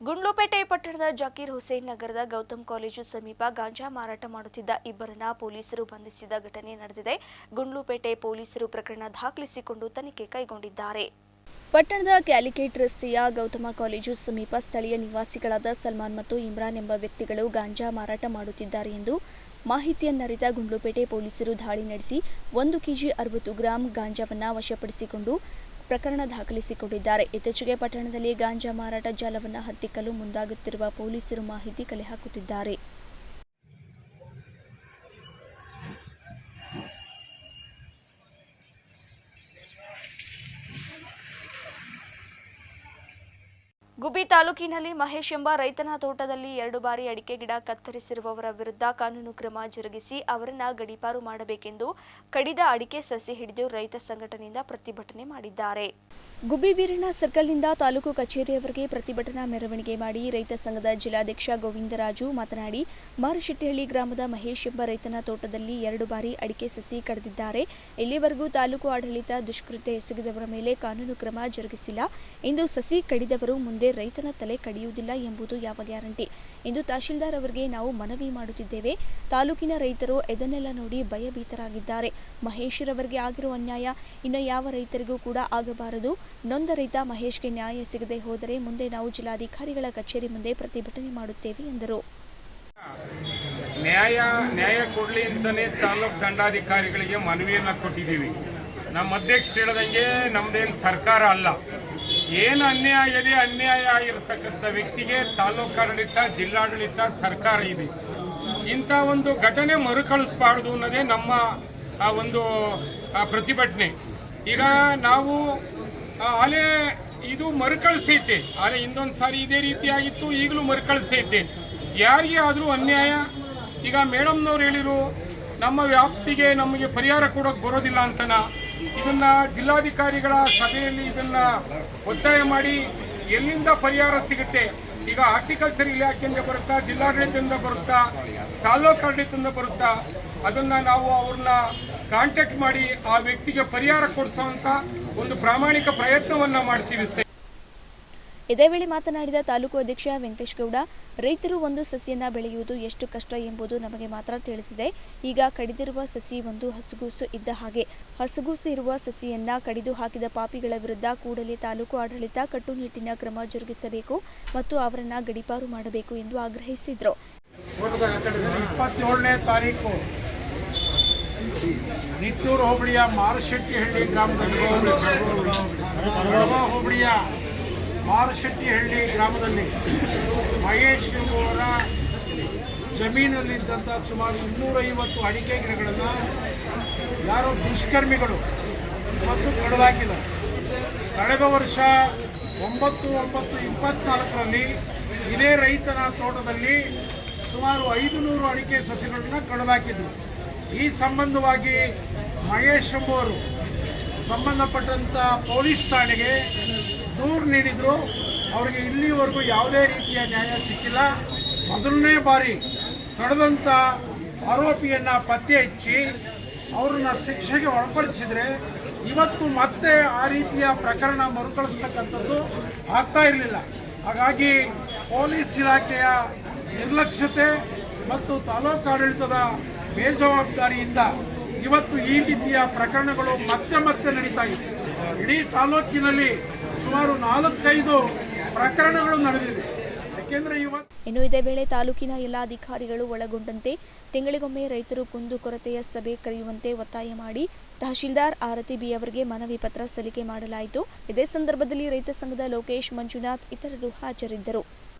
ಗುಂಡ್ಲುಪೇಟೆ ಪಟ್ಟಣದ ಜಕೀರ್ ಹುಸೇನ್ ನಗರದ ಗೌತಮ್ ಕಾಲೇಜು ಸಮೀಪ ಗಾಂಜಾ ಮಾರಾಟ ಮಾಡುತ್ತಿದ್ದ ಇಬ್ಬರನ್ನ ಪೊಲೀಸರು ಬಂಧಿಸಿದ ಘಟನೆ ನಡೆದಿದೆ. ಗುಂಡ್ಲುಪೇಟೆ ಪೊಲೀಸರು ಪ್ರಕರಣ ದಾಖಲಿಸಿಕೊಂಡು ತನಿಖೆ ಕೈಗೊಂಡಿದ್ದಾರೆ. ಪಟ್ಟಣದ ಕ್ಯಾಲಿಕೇಟ್ ರಸ್ತೆಯ ಗೌತಮ ಕಾಲೇಜು ಸಮೀಪ ಸ್ಥಳೀಯ ನಿವಾಸಿಗಳಾದ ಸಲ್ಮಾನ್ ಮತ್ತು ಇಮ್ರಾನ್ ಎಂಬ ವ್ಯಕ್ತಿಗಳು ಗಾಂಜಾ ಮಾರಾಟ ಮಾಡುತ್ತಿದ್ದಾರೆ ಎಂದು ಮಾಹಿತಿಯನ್ನರಿತ ಗುಂಡ್ಲುಪೇಟೆ ಪೊಲೀಸರು ದಾಳಿ ನಡೆಸಿ 1 ಕೆಜಿ 60 ಗ್ರಾಂ ಗಾಂಜಾವನ್ನು ವಶಪಡಿಸಿಕೊಂಡು ಪ್ರಕರಣ ದಾಖಲಿಸಿಕೊಂಡಿದ್ದಾರೆ. ಇತ್ತೀಚೆಗೆ ಪಟ್ಟಣದಲ್ಲಿ ಗಾಂಜಾ ಮಾರಾಟ ಜಾಲವನ್ನು ಹತ್ತಿಕ್ಕಲು ಮುಂದಾಗುತ್ತಿರುವ ಪೊಲೀಸರು ಮಾಹಿತಿ ಕಲೆ ಹಾಕುತ್ತಿದ್ದಾರೆ. ಗುಬ್ಬಿ ತಾಲೂಕಿನಲ್ಲಿ ಮಹೇಶ್ ಎಂಬ ರೈತನ ತೋಟದಲ್ಲಿ 2 ಬಾರಿ ಅಡಿಕೆ ಗಿಡ ಕತ್ತರಿಸಿರುವವರ ವಿರುದ್ಧ ಕಾನೂನು ಕ್ರಮ ಜರುಗಿಸಿ ಅವರನ್ನ ಗಡೀಪಾರು ಮಾಡಬೇಕೆಂದು ಕಡಿದ ಅಡಿಕೆ ಸಸಿ ಹಿಡಿದು ರೈತ ಸಂಘಟನೆಯಿಂದ ಪ್ರತಿಭಟನೆ ಮಾಡಿದ್ದಾರೆ. ಗುಬ್ಬಿ ವೀರಣ್ಣ ಸರ್ಕಲ್ನಿಂದ ತಾಲೂಕು ಕಚೇರಿಯವರೆಗೆ ಪ್ರತಿಭಟನಾ ಮೆರವಣಿಗೆ ಮಾಡಿ ರೈತ ಸಂಘದ ಜಿಲ್ಲಾಧ್ಯಕ್ಷ ಗೋವಿಂದರಾಜು ಮಾತನಾಡಿ, ಮಾರಶೆಟ್ಟಿಹಳ್ಳಿ ಗ್ರಾಮದ ಮಹೇಶ್ ಎಂಬ ರೈತನ ತೋಟದಲ್ಲಿ 2 ಬಾರಿ ಅಡಿಕೆ ಸಸಿ ಕಡಿದಿದ್ದಾರೆ. ಇಲ್ಲಿವರೆಗೂ ತಾಲೂಕು ಆಡಳಿತ ದುಷ್ಕೃತ್ಯ ಎಸಗಿದವರ ಮೇಲೆ ಕಾನೂನು ಕ್ರಮ ಜರುಗಿಸಿಲ್ಲ. ಇಂದು ಸಸಿ ಕಡಿದವರು ಮುಂದೆ ರೈತನ ತಲೆ ಕಡಿಯುವುದಿಲ್ಲ ಎಂಬುದು ಯಾವ ಗ್ಯಾರಂಟಿ? ಇಂದು ತಹಶೀಲ್ದಾರ್ ಅವರಿಗೆ ನಾವು ಮನವಿ ಮಾಡುತ್ತಿದ್ದೇವೆ. ತಾಲೂಕಿನ ರೈತರು ಇದನ್ನೆಲ್ಲ ನೋಡಿ ಭಯಭೀತರಾಗಿದ್ದಾರೆ. ಮಹೇಶ್ ರವರಿಗೆ ಆಗಿರುವ ಅನ್ಯಾಯ ಇನ್ನು ಯಾವ ರೈತರಿಗೂ ಕೂಡ ಆಗಬಾರದು. ನೊಂದ ರೈತ ಮಹೇಶ್ಗೆ ನ್ಯಾಯ ಸಿಗದೆ ಹೋದರೆ ಮುಂದೆ ನಾವು ಜಿಲ್ಲಾಧಿಕಾರಿಗಳ ಕಚೇರಿ ಮುಂದೆ ಪ್ರತಿಭಟನೆ ಮಾಡುತ್ತೇವೆ ಎಂದರು. ನ್ಯಾಯ ಕೊಡ್ಲಿ ಅಂತಾನೆ ತಾಲೂಕು ದಂಡಾಧಿಕಾರಿಗಳಿಗೆ ಮನವಿಯನ್ನ ಕೊಟ್ಟಿದ್ದೀವಿ. ನಮ್ಮ ಅಧ್ಯಕ್ಷರು ಹೇಳದಂಗೆ ನಮ್ದೇನು ಸರ್ಕಾರ ಅಲ್ಲ. ಏನು ಅನ್ಯಾಯ ಆಗಿರತಕ್ಕಂಥ ವ್ಯಕ್ತಿಗೆ ತಾಲೂಕಾಡಳಿತ, ಜಿಲ್ಲಾಡಳಿತ, ಸರ್ಕಾರ ಇದೆ. ಇಂಥ ಒಂದು ಘಟನೆ ಮರುಕಳಿಸಬಾರದು ಅನ್ನೋದೇ ನಮ್ಮ ಒಂದು ಪ್ರತಿಭಟನೆ. ಈಗ ನಾವು ಅಲೆ ಇದು ಮರುಕಳಿಸೈತೆ, ಅಲೆ ಇನ್ನೊಂದು ಸಾರಿ ಇದೇ ರೀತಿ ಆಗಿತ್ತು, ಈಗಲೂ ಮರುಕಳಿಸೈತೆ. ಯಾರಿಗೆ ಆದರೂ ಅನ್ಯಾಯ. ಈಗ ಮೇಡಮ್ನವ್ರು ಹೇಳಿರು ನಮ್ಮ ವ್ಯಾಪ್ತಿಗೆ ನಮಗೆ ಪರಿಹಾರ ಕೊಡೋಕೆ ಬರೋದಿಲ್ಲ ಅಂತನ. ಇದನ್ನ ಜಿಲ್ಲಾಧಿಕಾರಿಗಳ ಸಭೆಯಲ್ಲಿ ಇದನ್ನ ಒತ್ತಾಯ ಮಾಡಿ ಎಲ್ಲಿಂದ ಪರಿಹಾರ ಸಿಗುತ್ತೆ? ಈಗ ಹಾರ್ಟಿಕಲ್ಚರ್ ಇಲಾಖೆಯಿಂದ ಬರುತ್ತಾ, ಜಿಲ್ಲಾಡಳಿತದಿಂದ ಬರುತ್ತಾ, ತಾಲೂಕು ಆಡಳಿತದಿಂದ ಬರುತ್ತಾ? ಅದನ್ನ ನಾವು ಅವ್ರನ್ನ ಕಾಂಟ್ಯಾಕ್ಟ್ ಮಾಡಿ ಆ ವ್ಯಕ್ತಿಗೆ ಪರಿಹಾರ ಕೊಡಿಸುವಂತ ಒಂದು ಪ್ರಾಮಾಣಿಕ ಪ್ರಯತ್ನವನ್ನ ಮಾಡ್ತೀವಿ. ಇದೇ ವೇಳೆ ಮಾತನಾಡಿದ ತಾಲೂಕು ಅಧ್ಯಕ್ಷ ವೆಂಕಟೇಶ್ ಗೌಡ, ರೈತರು ಒಂದು ಸಸಿಯನ್ನ ಬೆಳೆಯುವುದು ಎಷ್ಟು ಕಷ್ಟ ಎಂಬುದು ನಮಗೆ ಮಾತ್ರ ತಿಳಿದಿದೆ. ಈಗ ಕಡಿದಿರುವ ಸಸಿ ಒಂದು ಹಸುಗೂಸು ಇದ್ದ ಹಾಗೆ. ಹಸುಗೂಸು ಇರುವ ಸಸಿಯನ್ನ ಕಡಿದು ಹಾಕಿದ ಪಾಪಿಗಳ ವಿರುದ್ಧ ಕೂಡಲೇ ತಾಲೂಕು ಆಡಳಿತ ಕಟ್ಟುನಿಟ್ಟಿನ ಕ್ರಮ ಜರುಗಿಸಬೇಕು ಮತ್ತು ಅವರನ್ನ ಗಡೀಪಾರು ಮಾಡಬೇಕು ಎಂದು ಆಗ್ರಹಿಸಿದರು. 27ನೇ ತಾರೀಕು ನಿಟ್ಟೂರು ಹೋಬಳಿಯ ಮಾರಶೆಟ್ಟಿಹಳ್ಳಿ ಗ್ರಾಮದಲ್ಲಿ, ಹೋಬಳಿಯ ಮಾರಶೆಟ್ಟಿಹಳ್ಳಿ ಗ್ರಾಮದಲ್ಲಿ ಮಹೇಶ್ ಅವರ ಜಮೀನಲ್ಲಿದ್ದಂಥ ಸುಮಾರು 250 ಅಡಿಕೆ ಗಿಡಗಳನ್ನು ಯಾರೋ ದುಷ್ಕರ್ಮಿಗಳು ಇವತ್ತು ಕಡಿದಾಕಿದ್ದಾರೆ. ಕಳೆದ ವರ್ಷ 9/9/24ರಲ್ಲಿ ಇದೇ ರೈತನ ತೋಟದಲ್ಲಿ ಸುಮಾರು 500 ಅಡಿಕೆ ಸಸಿಗಳನ್ನು ಕಡಿದಾಕಿದ್ರು. ಈ ಸಂಬಂಧವಾಗಿ ಮಹೇಶ್ ಎಂಬುವರು ಸಂಬಂಧಪಟ್ಟಂಥ ಪೊಲೀಸ್ ಠಾಣೆಗೆ ದೂರು ನೀಡಿದ್ರು. ಅವರಿಗೆ ಇಲ್ಲಿವರೆಗೂ ಯಾವುದೇ ರೀತಿಯ ನ್ಯಾಯ ಸಿಕ್ಕಿಲ್ಲ. ಮೊದಲನೇ ಬಾರಿ ನಡೆದಂಥ ಆರೋಪಿಯನ್ನು ಪತ್ತೆ ಹಚ್ಚಿ ಅವ್ರನ್ನ ಶಿಕ್ಷೆಗೆ ಒಳಪಡಿಸಿದರೆ ಇವತ್ತು ಮತ್ತೆ ಆ ರೀತಿಯ ಪ್ರಕರಣ ಮರುಕಳಿಸ್ತಕ್ಕಂಥದ್ದು ಆಗ್ತಾ ಇರಲಿಲ್ಲ. ಹಾಗಾಗಿ ಪೊಲೀಸ್ ಇಲಾಖೆಯ ನಿರ್ಲಕ್ಷ್ಯತೆ ಮತ್ತು ತಾಲೂಕಾಡಳಿತದ ಬೇಜವಾಬ್ದಾರಿಯಿಂದ ಇವತ್ತು ಈ ರೀತಿಯ ಪ್ರಕರಣಗಳು ಮತ್ತೆ ನಡೀತಾ ಇದೆ. ಇಡೀ ತಾಲೂಕಿನಲ್ಲಿ ಸುಮಾರು 4-5 ಪ್ರಕರಣಗಳು ನಡೆದಿದೆ. ಯಾಕೆಂದ್ರೆ ಇನ್ನು ಇದೇ ವೇಳೆ ತಾಲೂಕಿನ ಎಲ್ಲ ಅಧಿಕಾರಿಗಳು ಒಳಗೊಂಡಂತೆ ತಿಂಗಳಿಗೊಮ್ಮೆ ರೈತರು ಕುಂದುಕೊರತೆಯ ಸಭೆ ಕರೆಯುವಂತೆ ಒತ್ತಾಯ ಮಾಡಿ ತಹಶೀಲ್ದಾರ್ ಆರತಿ ಬಿ ಅವರಿಗೆ ಮನವಿ ಪತ್ರ ಸಲ್ಲಿಕೆ ಮಾಡಲಾಯಿತು. ಇದೇ ಸಂದರ್ಭದಲ್ಲಿ ರೈತ ಸಂಘದ ಲೋಕೇಶ್, ಮಂಜುನಾಥ್ ಇತರರು ಹಾಜರಿದ್ದರು.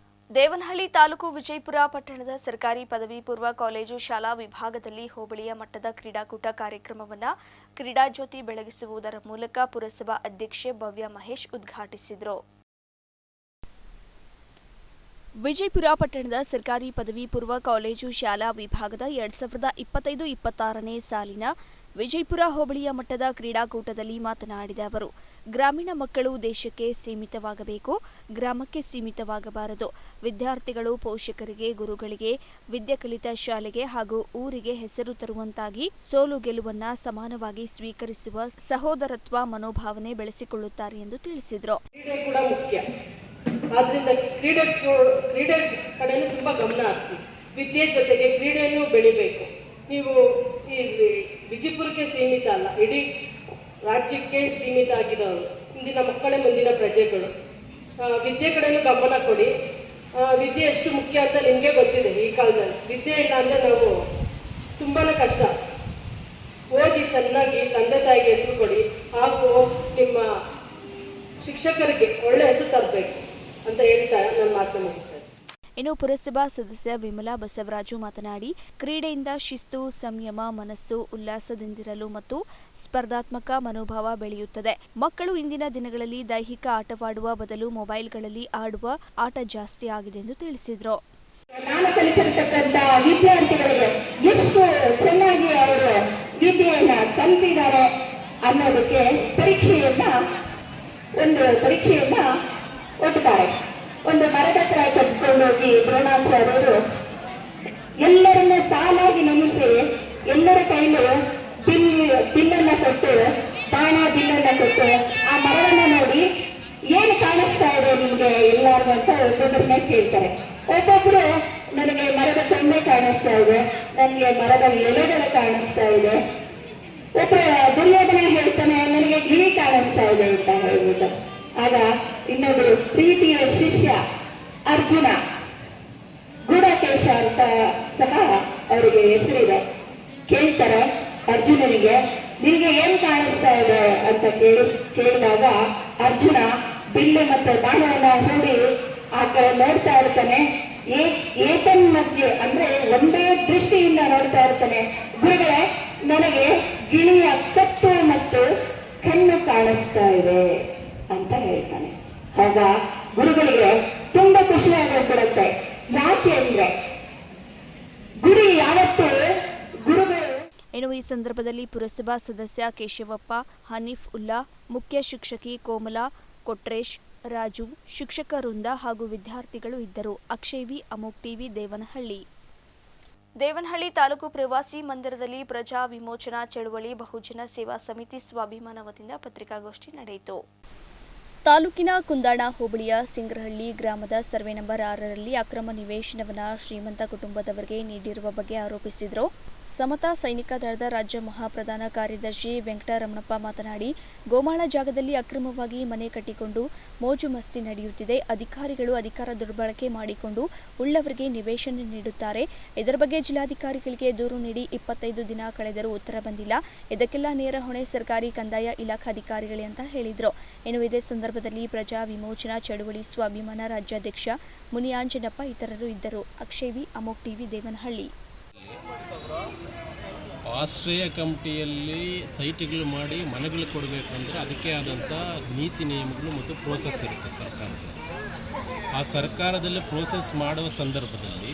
ದೇವನಹಳ್ಳಿ ತಾಲೂಕು ವಿಜಯಪುರ ಪಟ್ಟಣದ ಸರ್ಕಾರಿ ಪದವಿ ಪೂರ್ವ ಕಾಲೇಜು ಶಾಲಾ ವಿಭಾಗದಲ್ಲಿ ಹೋಬಳಿಯ ಮಟ್ಟದ ಕ್ರೀಡಾಕೂಟ ಕಾರ್ಯಕ್ರಮವನ್ನು ಕ್ರೀಡಾ ಜ್ಯೋತಿ ಬೆಳಗಿಸುವುದರ ಮೂಲಕ ಪುರಸಭಾ ಅಧ್ಯಕ್ಷೆ ಭವ್ಯ ಮಹೇಶ್ ಉದ್ಘಾಟಿಸಿದರು. ವಿಜಯಪುರ ಪಟ್ಟಣದ ಸರ್ಕಾರಿ ಪದವಿ ಪೂರ್ವ ಕಾಲೇಜು ಶಾಲಾ ವಿಭಾಗದ 2025-26ನೇ ಸಾಲಿನ ವಿಜಯಪುರ ಹೋಬಳಿಯ ಮಟ್ಟದ ಕ್ರೀಡಾಕೂಟದಲ್ಲಿ ಮಾತನಾಡಿದ ಅವರು, ಗ್ರಾಮೀಣ ಮಕ್ಕಳು ದೇಶಕ್ಕೆ ಸೀಮಿತವಾಗಬೇಕು, ಗ್ರಾಮಕ್ಕೆ ಸೀಮಿತವಾಗಬಾರದು. ವಿದ್ಯಾರ್ಥಿಗಳು ಪೋಷಕರಿಗೆ, ಗುರುಗಳಿಗೆ, ವಿದ್ಯೆ ಕಲಿತ ಶಾಲೆಗೆ ಹಾಗೂ ಊರಿಗೆ ಹೆಸರು ತರುವಂತಾಗಿ ಸೋಲು ಗೆಲುವನ್ನ ಸಮಾನವಾಗಿ ಸ್ವೀಕರಿಸುವ ಸಹೋದರತ್ವ ಮನೋಭಾವನೆ ಬೆಳೆಸಿಕೊಳ್ಳುತ್ತಾರೆ ಎಂದು ತಿಳಿಸಿದರು. ಆದ್ರಿಂದ ಕ್ರೀಡೆ ಕಡೆನೂ ತುಂಬಾ ಗಮನ ಹರಿಸಿ, ವಿದ್ಯೆ ಜೊತೆಗೆ ಕ್ರೀಡೆಯನ್ನು ಬೆಳಿಬೇಕು. ನೀವು ಈ ವಿಜಯಪುರಕ್ಕೆ ಸೀಮಿತ ಅಲ್ಲ, ಇಡೀ ರಾಜ್ಯಕ್ಕೆ ಸೀಮಿತ ಆಗಿರೋರು. ಇಂದಿನ ಮಕ್ಕಳೇ ಮುಂದಿನ ಪ್ರಜೆಗಳು. ವಿದ್ಯೆ ಕಡೆನೂ ಗಮನ ಕೊಡಿ. ವಿದ್ಯೆ ಎಷ್ಟು ಮುಖ್ಯ ಅಂತ ನಿಮಗೆ ಗೊತ್ತಿದೆ. ಈ ಕಾಲದಲ್ಲಿ ವಿದ್ಯೆ ಇಲ್ಲ ಅಂದ್ರೆ ನಾವು ತುಂಬಾನೇ ಕಷ್ಟ. ಓದಿ ಚೆನ್ನಾಗಿ ತಂದೆ ತಾಯಿಗೆ ಹೆಸರು ಕೊಡಿ, ಹಾಗೂ ನಿಮ್ಮ ಶಿಕ್ಷಕರಿಗೆ ಒಳ್ಳೆ ಹೆಸರು ತರಬೇಕು ಅಂತ ಹೇಳ್ತಾ ನನ್ನ ಮಾತನ್ನು ಮುಗಿಸ್ತೇನೆ. ಇನ್ನು ಪುರಸಭಾ ಸದಸ್ಯ ವಿಮಲಾ ಬಸವರಾಜು ಮಾತನಾಡಿ, ಕ್ರೀಡೆಯಿಂದ ಶಿಸ್ತು, ಸಂಯಮ, ಮನಸ್ಸು ಉಲ್ಲಾಸದಿಂದಿರಲು ಮತ್ತು ಸ್ಪರ್ಧಾತ್ಮಕ ಮನೋಭಾವ ಬೆಳೆಯುತ್ತದೆ. ಮಕ್ಕಳು ಇಂದಿನ ದಿನಗಳಲ್ಲಿ ದೈಹಿಕ ಆಟವಾಡುವ ಬದಲು ಮೊಬೈಲ್ಗಳಲ್ಲಿ ಆಡುವ ಆಟ ಜಾಸ್ತಿ ಆಗಿದೆ ಎಂದು ತಿಳಿಸಿದರು. ನಾನು ಕಲಿಸಿರ್ತಕ್ಕಂಥ ವಿದ್ಯಾರ್ಥಿಗಳಿಗೆ ಎಷ್ಟು ಚೆನ್ನಾಗಿ ಅವರು ವಿದ್ಯೆಯನ್ನ ಕಲಿತಿದ್ದಾರೆ ಅನ್ನೋದಕ್ಕೆ ಒಂದು ಪರೀಕ್ಷೆಯನ್ನ ಒಡ್ತಾರೆ. ಒಂದು ಮರದ ಹತ್ರ ಕದ್ಕೊಂಡೋಗಿ ದ್ರೋಣಾಚಾರ್ಯರು ಎಲ್ಲರನ್ನ ಸಾಲಾಗಿ ನೆನೆಸಿ ಎಲ್ಲರ ಕೈಲೂ ಬಿಲ್ಲನ್ನ ಕೊಟ್ಟು, ಬಾಣ ಬಿಲ್ಲನ್ನ ಕೊಟ್ಟು, ಆ ಮರವನ್ನ ನೋಡಿ ಏನು ಕಾಣಿಸ್ತಾ ಇದೆ ನಿಮ್ಗೆ ಎಲ್ಲಾರು ಅಂತ ಒಬ್ಬೊಬ್ಬರನ್ನ ಕೇಳ್ತಾರೆ. ಒಬ್ಬೊಬ್ರು ನನಗೆ ಮರದ ಕೊಂಬೆ ಕಾಣಿಸ್ತಾ ಇದೆ, ನನಗೆ ಮರದ ಎಲೆಗಳು ಕಾಣಿಸ್ತಾ ಇದೆ. ಒಬ್ಬ ದುರ್ಯೋಧನ ಹೇಳ್ತಾನೆ, ನನಗೆ ಗಿಳಿ ಕಾಣಿಸ್ತಾ ಇದೆ ಅಂತ ಹೇಳ್ಬಿಟ್ಟು. ಆಗ ಇನ್ನೊಬ್ಬರು ಪ್ರೀತಿಯ ಶಿಷ್ಯ ಅರ್ಜುನ, ಗೂಢಕೇಶ ಅಂತ ಸಹ ಅವರಿಗೆ ಹೆಸರಿದೆ, ಕೇಳ್ತಾರೆ ಅರ್ಜುನನಿಗೆ, ನಿನಗೆ ಏನ್ ಕಾಣಿಸ್ತಾ ಇದೆ ಅಂತ ಕೇಳಿದಾಗ ಅರ್ಜುನ ಬಿಲ್ಲು ಮತ್ತೆ ಬಾಣವನ್ನ ಹೂಡಿ ಆ ಕಡೆ ನೋಡ್ತಾ ಇರ್ತಾನೆ. ಏತನ್ ಮಧ್ಯೆ ಅಂದ್ರೆ ಒಂದೇ ದೃಷ್ಟಿಯಿಂದ ನೋಡ್ತಾ ಇರ್ತಾನೆ. ಗುರುಗಳೇ, ನನಗೆ ಗಿಳಿಯ ಕತ್ತು ಮತ್ತು ಕಣ್ಣು ಕಾಣಿಸ್ತಾ ಇದೆ ಅಂತ ಹೇಳ್ತಾನೆ. ಆಗ ಗುರುಗಳಿಗೆ ತುಂಬಾ ಖುಷಿಯಾಗಿಬಿಡುತ್ತೆ. ಯಾಕೆ ಅಂದ್ರೆ ಗುರಿ ಯಾವತ್ತೂ ಗುರುಗಳು. ಇನ್ನು ಈ ಸಂದರ್ಭದಲ್ಲಿ ಪುರಸಭಾ ಸದಸ್ಯ ಕೇಶವಪ್ಪ, ಹನೀಫ್ ಉಲ್ಲಾ, ಮುಖ್ಯ ಶಿಕ್ಷಕಿ ಕೋಮಲಾ, ಕೊಟ್ರೇಶ್, ರಾಜು, ಶಿಕ್ಷಕ ವೃಂದ ಹಾಗೂ ವಿದ್ಯಾರ್ಥಿಗಳು ಇದ್ದರು. ಅಕ್ಷಯ್ ವಿ, ಅಮೋಕ್ ಟಿವಿ, ದೇವನಹಳ್ಳಿ. ದೇವನಹಳ್ಳಿ ತಾಲೂಕು ಪ್ರವಾಸಿ ಮಂದಿರದಲ್ಲಿ ಪ್ರಜಾ ವಿಮೋಚನಾ ಚಳವಳಿ ಬಹುಜನ ಸೇವಾ ಸಮಿತಿ ಸ್ವಾಭಿಮಾನ ವತಿಯಿಂದ ಪತ್ರಿಕಾಗೋಷ್ಠಿ ನಡೆಯಿತು. ತಾಲೂಕಿನ ಕುಂದಾಣ ಹೋಬಳಿಯ ಸಿಂಗ್ರಹಳ್ಳಿ ಗ್ರಾಮದ ಸರ್ವೆ ನಂಬರ್ 6ರಲ್ಲಿ ಅಕ್ರಮ ನಿವೇಶನವನ್ನು ಶ್ರೀಮಂತ ಕುಟುಂಬದವರಿಗೆ ನೀಡಿರುವ ಬಗ್ಗೆ ಆರೋಪಿಸಿದರು. ಸಮತಾ ಸೈನಿಕ ದಳದ ರಾಜ್ಯ ಮಹಾಪ್ರಧಾನ ಕಾರ್ಯದರ್ಶಿ ವೆಂಕಟರಮಣಪ್ಪ ಮಾತನಾಡಿ, ಗೋಮಾಳ ಜಾಗದಲ್ಲಿ ಅಕ್ರಮವಾಗಿ ಮನೆ ಕಟ್ಟಿಕೊಂಡು ಮೋಜು ಮಸ್ತಿ ನಡೆಯುತ್ತಿದೆ. ಅಧಿಕಾರಿಗಳು ಅಧಿಕಾರ ದುರ್ಬಳಕೆ ಮಾಡಿಕೊಂಡು ಉಳ್ಳವರಿಗೆ ನಿವೇಶನ ನೀಡುತ್ತಾರೆ. ಇದರ ಬಗ್ಗೆ ಜಿಲ್ಲಾಧಿಕಾರಿಗಳಿಗೆ ದೂರು ನೀಡಿ 25 ದಿನ ಕಳೆದರೂ ಉತ್ತರ ಬಂದಿಲ್ಲ. ಇದಕ್ಕೆಲ್ಲ ನೇರ ಹೊಣೆ ಸರ್ಕಾರಿ ಕಂದಾಯ ಇಲಾಖಾಧಿಕಾರಿಗಳೇ ಅಂತ ಹೇಳಿದರು. ಇನ್ನು ಇದೇ ಸಂದರ್ಭದಲ್ಲಿ ಪ್ರಜಾ ವಿಮೋಚನಾ ಚಳವಳಿ ಸ್ವಾಭಿಮಾನ ರಾಜ್ಯಾಧ್ಯಕ್ಷ ಮುನಿಯಾಂಜನಪ್ಪ ಇತರರು ಇದ್ದರು. ಅಕ್ಷಯ್ ವಿ, ಅಮೋಕ್ ಟಿವಿ, ದೇವನಹಳ್ಳಿ. ಆಶ್ರಯ ಕಮಿಟಿಯಲ್ಲಿ ಸೈಟ್ಗಳು ಮಾಡಿ ಮನೆಗಳು ಕೊಡಬೇಕಂದ್ರೆ ಅದಕ್ಕೆ ಆದಂಥ ನೀತಿ ನಿಯಮಗಳು ಮತ್ತು ಪ್ರೋಸೆಸ್ ಇರುತ್ತೆ ಸರ್ಕಾರದಲ್ಲಿ. ಆ ಸರ್ಕಾರದಲ್ಲಿ ಪ್ರೋಸೆಸ್ ಮಾಡುವ ಸಂದರ್ಭದಲ್ಲಿ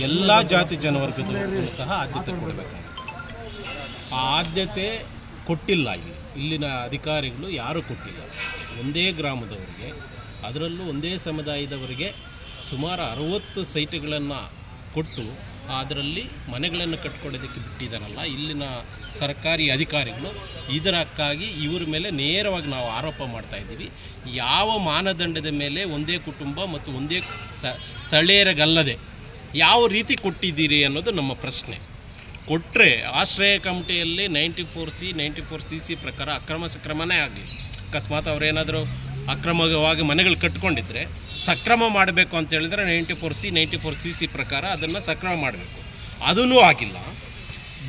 ಎಲ್ಲ ಜಾತಿ ಜನವರ್ಗದವರಿಗೂ ಸಹ ಆದ್ಯತೆ ಕೊಡಬೇಕಾಗುತ್ತೆ. ಆ ಆದ್ಯತೆ ಕೊಟ್ಟಿಲ್ಲ. ಇಲ್ಲಿನ ಅಧಿಕಾರಿಗಳು ಯಾರೂ ಕೊಟ್ಟಿಲ್ಲ. ಒಂದೇ ಗ್ರಾಮದವರಿಗೆ, ಅದರಲ್ಲೂ ಒಂದೇ ಸಮುದಾಯದವರಿಗೆ ಸುಮಾರು 60 ಸೈಟ್ಗಳನ್ನು ಕೊಟ್ಟು ಅದರಲ್ಲಿ ಮನೆಗಳನ್ನು ಕಟ್ಕೊಳ್ಳೋದಕ್ಕೆ ಬಿಟ್ಟಿದ್ದಾರಲ್ಲ ಇಲ್ಲಿನ ಸರ್ಕಾರಿ ಅಧಿಕಾರಿಗಳು. ಇದಕ್ಕಾಗಿ ಇವರ ಮೇಲೆ ನೇರವಾಗಿ ನಾವು ಆರೋಪ ಮಾಡ್ತಾ ಇದ್ದೀವಿ. ಯಾವ ಮಾನದಂಡದ ಮೇಲೆ ಒಂದೇ ಕುಟುಂಬ ಮತ್ತು ಒಂದೇ ಸ್ಥಳೀಯರಿಗಲ್ಲದೆ ಯಾವ ರೀತಿ ಕೊಟ್ಟಿದ್ದೀರಿ ಅನ್ನೋದು ನಮ್ಮ ಪ್ರಶ್ನೆ. ಕೊಟ್ಟರೆ ಆಶ್ರಯ ಕಮಿಟಿಯಲ್ಲಿ 94C 94CC ಪ್ರಕಾರ ಅಕ್ರಮ ಸಕ್ರಮನೇ ಆಗಲಿ. ಅಕಸ್ಮಾತ್ ಅವರೇನಾದರೂ ಅಕ್ರಮವಾಗಿ ಮನೆಗಳು ಕಟ್ಕೊಂಡಿದ್ರೆ ಸಕ್ರಮ ಮಾಡಬೇಕು ಅಂತ ಹೇಳಿದ್ರೆ 94C 94CC ಪ್ರಕಾರ ಅದನ್ನು ಸಕ್ರಮ ಮಾಡಬೇಕು. ಅದೂ ಆಗಿಲ್ಲ.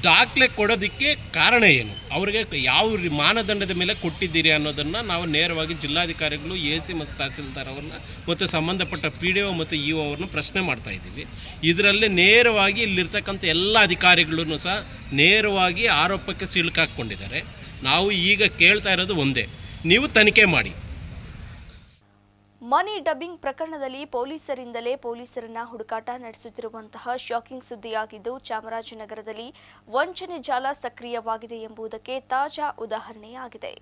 ದಾಖಲೆ ಕೊಡೋದಕ್ಕೆ ಕಾರಣ ಏನು, ಅವರಿಗೆ ಯಾವ ಮಾನದಂಡದ ಮೇಲೆ ಕೊಟ್ಟಿದ್ದೀರಿ ಅನ್ನೋದನ್ನು ನಾವು ನೇರವಾಗಿ ಜಿಲ್ಲಾಧಿಕಾರಿಗಳು, AC ಮತ್ತು ತಹಸೀಲ್ದಾರ್ ಅವ್ರನ್ನ ಮತ್ತು ಸಂಬಂಧಪಟ್ಟ PDO ಮತ್ತು EO ಅವ್ರನ್ನ ಪ್ರಶ್ನೆ ಮಾಡ್ತಾ ಇದ್ದೀವಿ. ಇದರಲ್ಲಿ ನೇರವಾಗಿ ಇಲ್ಲಿರ್ತಕ್ಕಂಥ ಎಲ್ಲ ಅಧಿಕಾರಿಗಳೂ ಸಹ ನೇರವಾಗಿ ಆರೋಪಕ್ಕೆ ಸಿಲುಕಾಕೊಂಡಿದ್ದಾರೆ. ನಾವು ಈಗ ಕೇಳ್ತಾ ಇರೋದು ಒಂದೇ, ನೀವು ತನಿಖೆ ಮಾಡಿ. ಮನಿ ಡಬ್ಬಿಂಗ್ ಪ್ರಕರಣದಲ್ಲಿ ಪೊಲೀಸರಿಂದಲೇ ಪೊಲೀಸರನ್ನ ಹುಡುಕಾಟ ನಡೆಸುತ್ತಿರುವಂತಹ ಶಾಕಿಂಗ್ ಸುದ್ದಿಯಾಗಿದ್ದು, ಚಾಮರಾಜನಗರದಲ್ಲಿ ವಂಚನೆ ಜಾಲ ಸಕ್ರಿಯವಾಗಿದೆ ಎಂಬುದಕ್ಕೆ ತಾಜಾ ಉದಾಹರಣೆಯಾಗಿದೆ.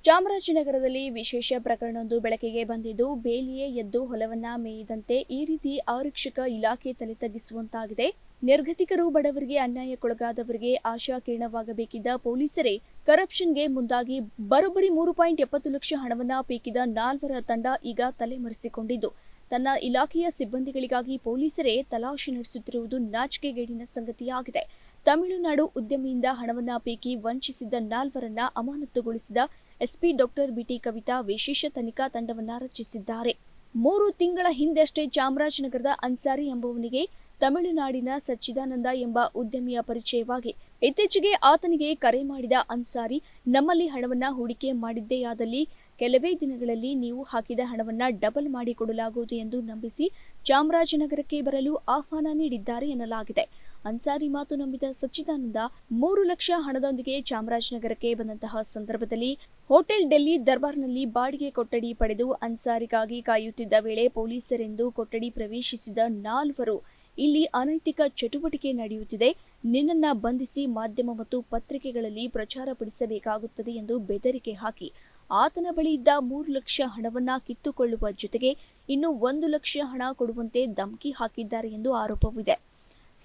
ಚಾಮರಾಜನಗರದಲ್ಲಿ ವಿಶೇಷ ಪ್ರಕರಣವೊಂದು ಬೆಳಕಿಗೆ ಬಂದಿದ್ದು, ಬೇಲಿಯೇ ಎದ್ದು ಹೊಲವನ್ನ ಮೇಯ್ದಂತೆ ಈ ರೀತಿ ಆರಕ್ಷಕ ಇಲಾಖೆ ತಲೆ ತಗ್ಗಿಸುವಂತಾಗಿದೆ. ನಿರ್ಗತಿಕರು, ಬಡವರಿಗೆ ಅನ್ಯಾಯಕ್ಕೊಳಗಾದವರಿಗೆ ಆಶಾ ಕಿರಣವಾಗಬೇಕಿದ್ದ ಪೊಲೀಸರೇ ಕರಪ್ಷನ್ಗೆ ಮುಂದಾಗಿ ಬರೋಬ್ಬರಿ 3.70 ಲಕ್ಷ ಹಣವನ್ನ ಪೀಕಿದ 4 ತಂಡ ಈಗ ತಲೆಮರೆಸಿಕೊಂಡಿದ್ದು, ತನ್ನ ಇಲಾಖೆಯ ಸಿಬ್ಬಂದಿಗಳಿಗಾಗಿ ಪೊಲೀಸರೇ ತಲಾಶೆ ನಡೆಸುತ್ತಿರುವುದು ನಾಚಿಕೆಗೇಡಿನ ಸಂಗತಿಯಾಗಿದೆ. ತಮಿಳುನಾಡು ಉದ್ಯಮಿಯಿಂದ ಹಣವನ್ನ ಪೀಕಿ ವಂಚಿಸಿದ್ದ 4ರನ್ನ ಅಮಾನತುಗೊಳಿಸಿದ SP ಡಾಕ್ಟರ್ BT ಕವಿತಾ ವಿಶೇಷ ತನಿಖಾ ತಂಡವನ್ನ ರಚಿಸಿದ್ದಾರೆ. 3 ತಿಂಗಳ ಹಿಂದಷ್ಟೇ ಚಾಮರಾಜನಗರದ ಅನ್ಸಾರಿ ಎಂಬುವನಿಗೆ ತಮಿಳುನಾಡಿನ ಸಚ್ಚಿದಾನಂದ ಎಂಬ ಉದ್ಯಮಿಯ ಪರಿಚಯವಾಗಿ ಇತ್ತೀಚೆಗೆ ಆತನಿಗೆ ಕರೆ ಮಾಡಿದ ಅನ್ಸಾರಿ, ನಮ್ಮಲ್ಲಿ ಹಣವನ್ನ ಹೂಡಿಕೆ ಮಾಡಿದ್ದೆಯಾದಲ್ಲಿ ಕೆಲವೇ ದಿನಗಳಲ್ಲಿ ನೀವು ಹಾಕಿದ ಹಣವನ್ನ ಡಬಲ್ ಮಾಡಿಕೊಡಲಾಗುವುದು ಎಂದು ನಂಬಿಸಿ ಚಾಮರಾಜನಗರಕ್ಕೆ ಬರಲು ಆಹ್ವಾನ ನೀಡಿದ್ದಾರೆ ಎನ್ನಲಾಗಿದೆ. ಅನ್ಸಾರಿ ಮಾತು ನಂಬಿದ ಸಚ್ಚಿದಾನಂದ 3 ಲಕ್ಷ ಹಣದೊಂದಿಗೆ ಚಾಮರಾಜನಗರಕ್ಕೆ ಬಂದಂತಹ ಸಂದರ್ಭದಲ್ಲಿ ಹೋಟೆಲ್ ಡೆಲ್ಲಿ ದರ್ಬಾರ್ನಲ್ಲಿ ಬಾಡಿಗೆ ಕೊಠಡಿ ಪಡೆದು ಅನ್ಸಾರಿಗಾಗಿ ಕಾಯುತ್ತಿದ್ದ ವೇಳೆ ಪೊಲೀಸರೆಂದು ಕೊಠಡಿ ಪ್ರವೇಶಿಸಿದ 4ರು ಇಲ್ಲಿ ಅನೈತಿಕ ಚಟುವಟಿಕೆ ನಡೆಯುತ್ತಿದೆ, ನಿನ್ನನ್ನ ಬಂಧಿಸಿ ಮಾಧ್ಯಮ ಮತ್ತು ಪತ್ರಿಕೆಗಳಲ್ಲಿ ಪ್ರಚಾರಪಡಿಸಬೇಕಾಗುತ್ತದೆ ಎಂದು ಬೆದರಿಕೆ ಹಾಕಿ ಆತನ ಬಳಿ ಇದ್ದ 3 ಲಕ್ಷ ಹಣವನ್ನ ಕಿತ್ತುಕೊಳ್ಳುವ ಜೊತೆಗೆ ಇನ್ನು 1 ಲಕ್ಷ ಹಣ ಕೊಡುವಂತೆ ಧಮಕಿ ಹಾಕಿದ್ದಾರೆ ಎಂದು ಆರೋಪವಿದೆ.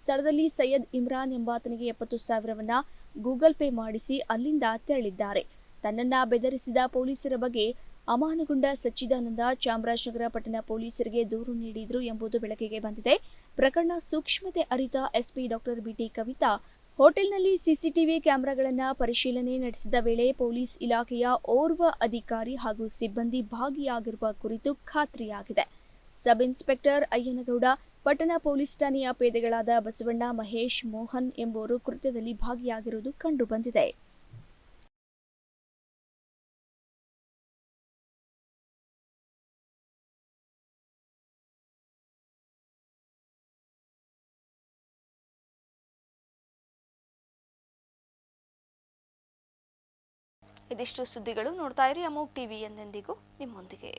ಸ್ಥಳದಲ್ಲಿ ಸೈಯದ್ ಇಮ್ರಾನ್ ಎಂಬಾತನಿಗೆ 70,000ವನ್ನ ಗೂಗಲ್ ಪೇ ಮಾಡಿಸಿ ಅಲ್ಲಿಂದ ತೆರಳಿದ್ದಾರೆ. ತನ್ನನ್ನ ಬೆದರಿಸಿದ ಪೊಲೀಸರ ಬಗ್ಗೆ ಅಮಾನಗೊಂಡ ಸಚ್ಚಿದಾನಂದ ಚಾಮರಾಜನಗರ ಪಟ್ಟಣ ಪೊಲೀಸರಿಗೆ ದೂರು ನೀಡಿದ್ರು ಎಂಬುದು ಬೆಳಕಿಗೆ ಬಂದಿದೆ. ಪ್ರಕರಣ ಸೂಕ್ಷ್ಮತೆ ಅರಿತ SP ಡಾಕ್ಟರ್ BT ಕವಿತಾ ಹೋಟೆಲ್ನಲ್ಲಿ CCTV ಕ್ಯಾಮೆರಾಗಳನ್ನ ಪರಿಶೀಲನೆ ನಡೆಸಿದ ವೇಳೆ ಪೊಲೀಸ್ ಇಲಾಖೆಯ ಓರ್ವ ಅಧಿಕಾರಿ ಹಾಗೂ ಸಿಬ್ಬಂದಿ ಭಾಗಿಯಾಗಿರುವ ಕುರಿತು ಖಾತ್ರಿಯಾಗಿದೆ. ಸಬ್ ಇನ್ಸ್ಪೆಕ್ಟರ್ ಅಯ್ಯನಗೌಡ, ಪಟ್ಟಣ ಪೊಲೀಸ್ ಠಾಣೆಯ ಪೇದೆಗಳಾದ ಬಸವಣ್ಣ, ಮಹೇಶ್, ಮೋಹನ್ ಎಂಬುವರು ಕೃತ್ಯದಲ್ಲಿ ಭಾಗಿಯಾಗಿರುವುದು ಕಂಡುಬಂದಿದೆ. ಇದಿಷ್ಟು ಸುದ್ದಿಗಳು. ನೋಡ್ತಾ ಇರಿ ಅಮೋಘ್ TV, ಎಂದೆಂದಿಗೂ ನಿಮ್ಮೊಂದಿಗೆ.